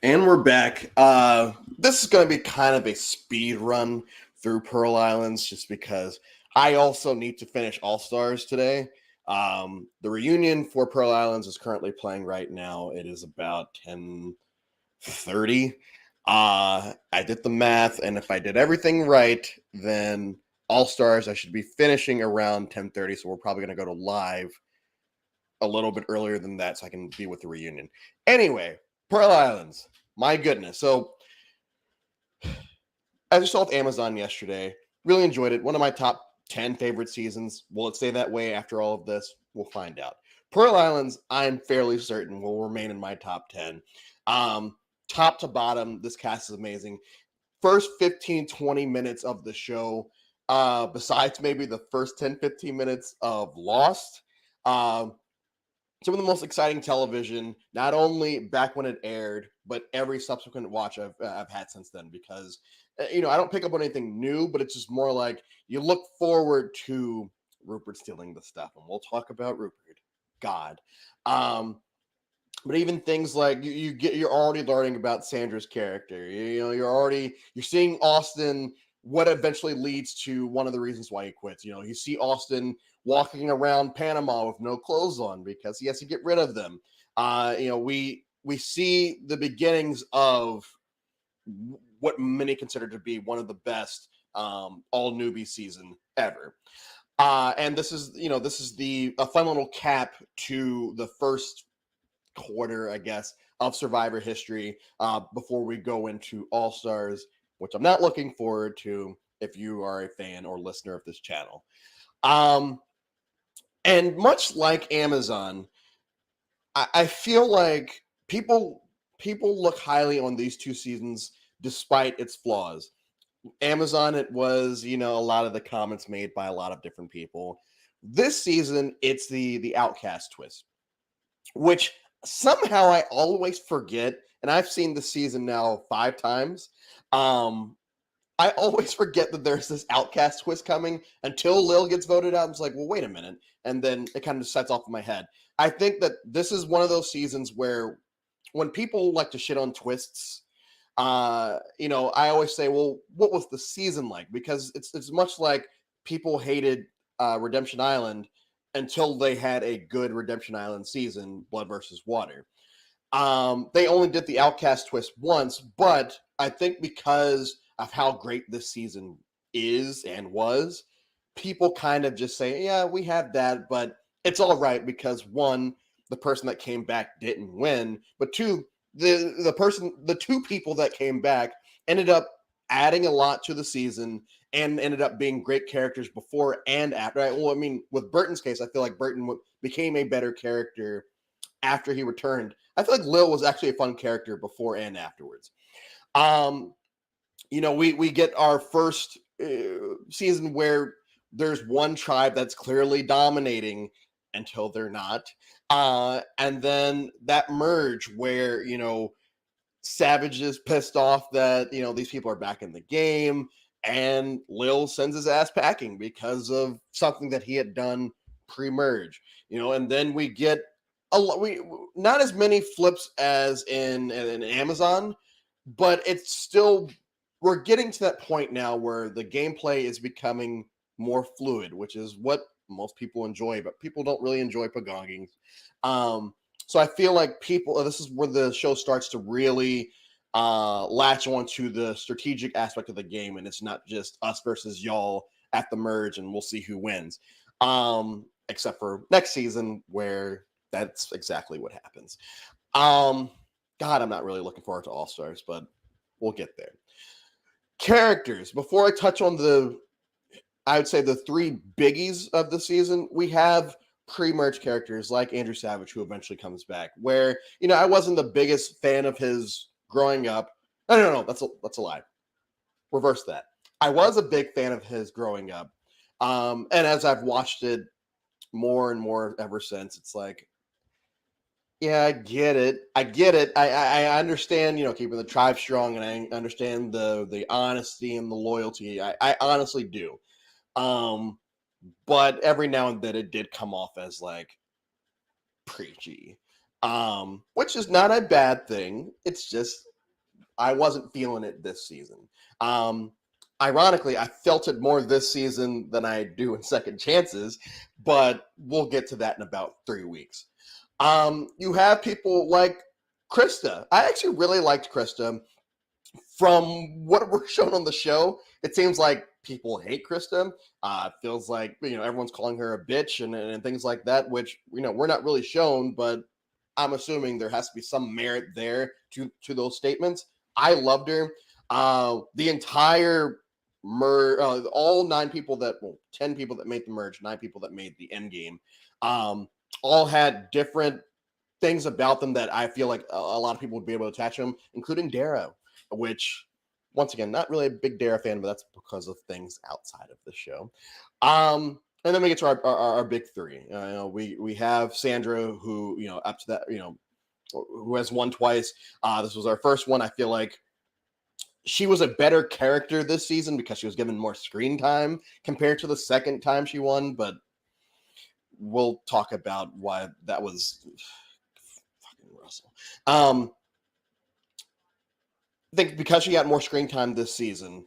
And we're back. This is going to be kind of a speed run through Pearl Islands just because I also need to finish All Stars today. The reunion for Pearl Islands is currently playing right now. It is about 10:30. I did the math, and if I did everything right, then All Stars I should be finishing around 10:30. So we're probably going to go to live a little bit earlier than that so I can be with the reunion. Anyway, Pearl Islands. My goodness. So I just saw it Amazon yesterday. Really enjoyed it. One of my top 10 favorite seasons. Will it stay that way after all of this? We'll find out. Pearl Islands, I'm fairly certain, will remain in my top 10. Um, Top to bottom, this cast is amazing. First 15, 20 minutes of the show, besides maybe the first 10, 15 minutes of Lost, um, some of the most exciting television, not only back when it aired, but every subsequent watch I've had since then. Because I don't pick up on anything new, but it's just more like you look forward to Rupert stealing the stuff, and we'll talk about Rupert. God, um, but even things like you're already learning about Sandra's character. You're seeing Austin. What eventually leads to one of the reasons why he quits. You see Austin walking around Panama with no clothes on because he has to get rid of them. We see the beginnings of what many consider to be one of the best all newbie season ever. And this is the a fun little cap to the first quarter, I guess, of Survivor history before we go into All Stars, which I'm not looking forward to if you are a fan or listener of this channel. Um, and much like Amazon, I feel like people look highly on these two seasons despite its flaws. Amazon, it was a lot of the comments made by a lot of different people. This season, it's the Outcast Twist, which somehow I always forget, and I've seen the season now 5 times. Um, I always forget that there's this Outcast Twist coming until Lil gets voted out. I'm just like, well, wait a minute, and then it kind of sets off in my head. I think that this is one of those seasons where when people like to shit on twists, I always say, well, what was the season like? Because it's much like people hated Redemption Island until they had a good Redemption Island season, Blood versus Water. They only did the Outcast Twist once, but I think because of how great this season is and was, people kind of just say, yeah, we have that, but it's all right because one, the person that came back didn't win, but two, the two people that came back ended up adding a lot to the season and ended up being great characters before and after. Right? Well, I mean, with Burton's case, I feel like Burton became a better character after he returned. I feel like Lil was actually a fun character before and afterwards. Um, we get our first season where there's one tribe that's clearly dominating until they're not. And then that merge where, Savage is pissed off that, these people are back in the game, and Lil sends his ass packing because of something that he had done pre-merge. And then we get we not as many flips as in Amazon, but it's still, we're getting to that point now where the gameplay is becoming more fluid, which is what most people enjoy, but people don't really enjoy pagongings. So I feel like this is where the show starts to really latch on to the strategic aspect of the game, and it's not just us versus y'all at the merge, and we'll see who wins. Except for next season, where that's exactly what happens. Um, God, I'm not really looking forward to All Stars, but we'll get there. Characters. Before I touch on I would say the three biggies of the season, we have pre-merge characters like Andrew Savage, who eventually comes back. Where I wasn't the biggest fan of his growing up. No, that's a lie. Reverse that. I was a big fan of his growing up, and as I've watched it more and more ever since, it's like, yeah, I get it. I get it. I understand, keeping the tribe strong, and I understand the honesty and the loyalty. I honestly do. Um, but every now and then it did come off as like preachy. Which is not a bad thing. It's just I wasn't feeling it this season. Ironically, I felt it more this season than I do in Second Chances, but we'll get to that in about 3 weeks. You have people like Krista. I actually really liked Krista. From what we're shown on the show, it seems like people hate Krista. Feels like, everyone's calling her a bitch and things like that, which, we're not really shown, but I'm assuming there has to be some merit there to those statements. I loved her. The entire all 9 people 10 people that made the merge, 9 people that made the end game, all had different things about them that I feel like a lot of people would be able to attach them, including Darrow, which, once again, not really a big Darrow fan, but that's because of things outside of the show. And then we get to our big 3. We have Sandra, who, up to that, who has won twice. This was our first one. I feel like she was a better character this season because she was given more screen time compared to the second time she won, but we'll talk about why that was fucking Russell. I think because she got more screen time this season,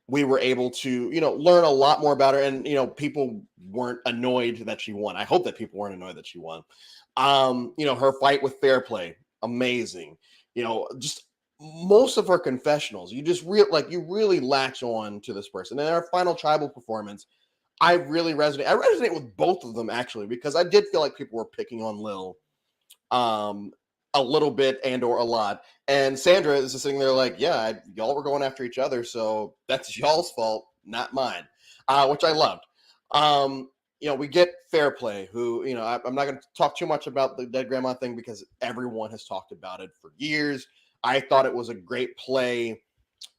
we were able to, learn a lot more about her, and, people weren't annoyed that she won. I hope that people weren't annoyed that she won. Her fight with Fair Play, amazing. Just most of her confessionals, you really latch on to this person. And our final tribal performance, I really resonate. I resonate with both of them, actually, because I did feel like people were picking on Lil a little bit and or a lot. And Sandra is just sitting there like, yeah, y'all were going after each other, so that's y'all's fault, not mine, which I loved. We get Fair Play, who, I'm not going to talk too much about the dead grandma thing because everyone has talked about it for years. I thought it was a great play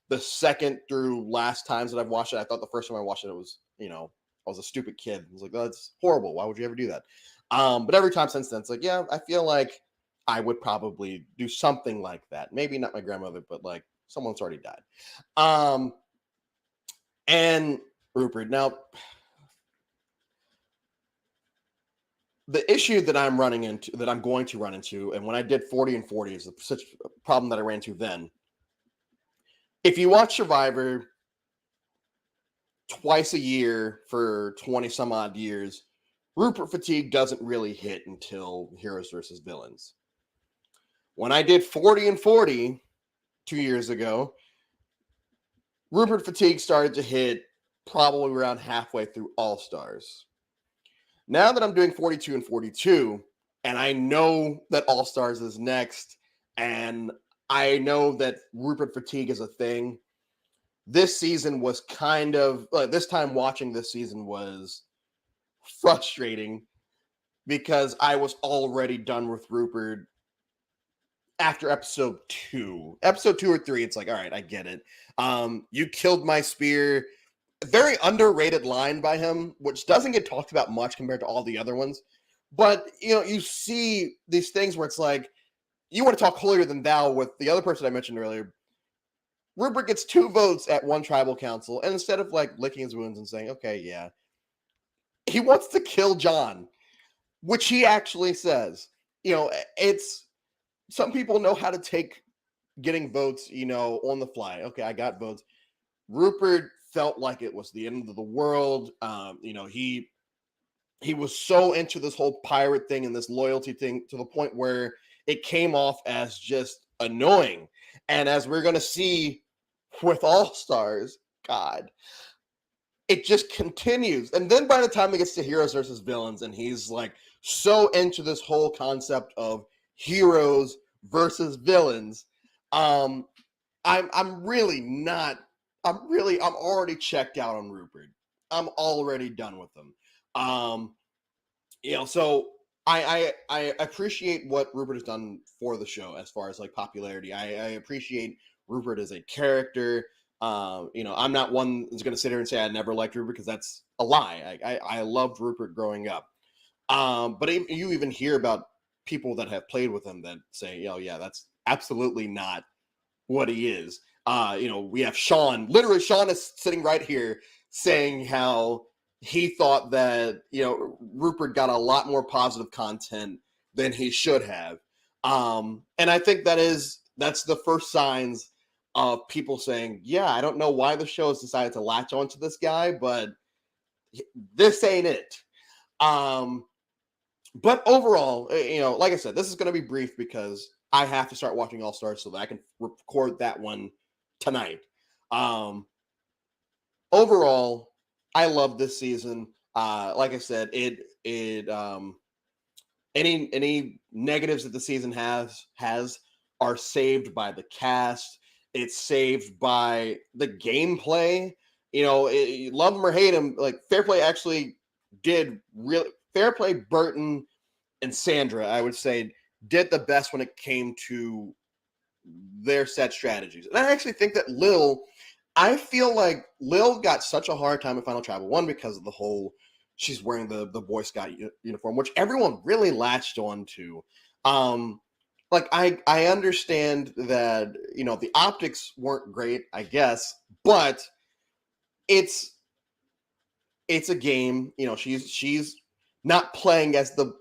the second through last times that I've watched it. I thought the first time I watched it, it was, I was a stupid kid. I was like, oh, that's horrible. Why would you ever do that? But every time since then, it's like, yeah, I feel like I would probably do something like that. Maybe not my grandmother, but like someone's already died. And Rupert. Now, the issue that I'm going to run into, and when I did 40 and 40 is such a problem that I ran into then. If you watch Survivor twice a year for 20 some odd years, Rupert Fatigue doesn't really hit until Heroes versus Villains. When I did 40 and 40 2 years ago, Rupert Fatigue started to hit probably around halfway through All Stars. Now that I'm doing 42 and 42, and I know that All Stars is next, and I know that Rupert Fatigue is a thing, this season was kind of, this time watching this season was frustrating because I was already done with Rupert after episode 2. Episode 2 or 3, it's like, all right, I get it. You killed my spear. Very underrated line by him, which doesn't get talked about much compared to all the other ones. But, you see these things where it's like, you want to talk holier than thou with the other person I mentioned earlier. Rupert gets 2 votes at one tribal council, and instead of like licking his wounds and saying, okay, yeah, he wants to kill John, which he actually says. It's, some people know how to take getting votes, on the fly. Okay, I got votes. Rupert felt like it was the end of the world. He was so into this whole pirate thing and this loyalty thing to the point where it came off as just annoying. And as we're going to see with All Stars, God, it just continues. And then by the time it gets to Heroes versus Villains, and he's like so into this whole concept of heroes versus villains, I'm already checked out on Rupert. I'm already done with him. So I appreciate what Rupert has done for the show as far as like popularity. I appreciate Rupert as a character. I'm not one that's going to sit here and say I never liked Rupert, because that's a lie. I loved Rupert growing up. But you even hear about people that have played with him that say, yeah, that's absolutely not what he is. We have Sean. Literally, Sean is sitting right here saying how he thought that, Rupert got a lot more positive content than he should have. And I think that is that's the first signs of people saying, yeah, I don't know why the show has decided to latch onto this guy, but this ain't it. But overall, like I said, this is going to be brief because I have to start watching All Stars so that I can record that one tonight. Overall, I love this season. Like I said, any negatives that the season has are saved by the cast. It's saved by the gameplay. Love him or hate him, like Fair Play actually did really Fair Play. Burton and Sandra, I would say, did the best when it came to their set strategies. And I actually think that I feel like Lil got such a hard time in Final Tribal 1 because of the whole she's wearing the Boy Scout uniform, which everyone really latched on to. Like I understand that the optics weren't great, I guess, but it's a game. She's not playing as the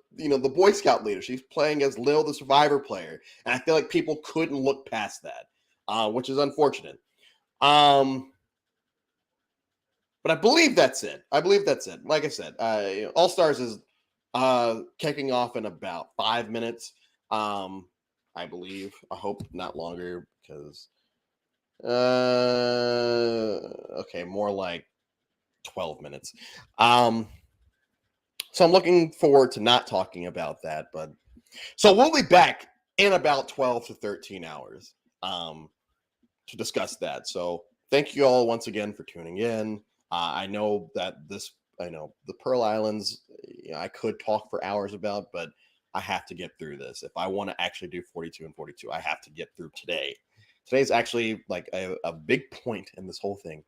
Boy Scout leader. She's playing as Lil, the Survivor player, and I feel like people couldn't look past that, which is unfortunate. But I believe that's it. Like I said, All Stars is kicking off in about 5 minutes. I believe. I hope not longer because okay, more like 12 minutes. So I'm looking forward to not talking about that, but so we'll be back in about 12 to 13 hours to discuss that. So thank you all once again for tuning in. I know the Pearl Islands, I could talk for hours about, but I have to get through this. If I want to actually do 42 and 42, I have to get through today. Today's actually like a big point in this whole thing.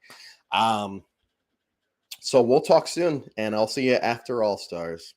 So we'll talk soon, and I'll see you after All Stars.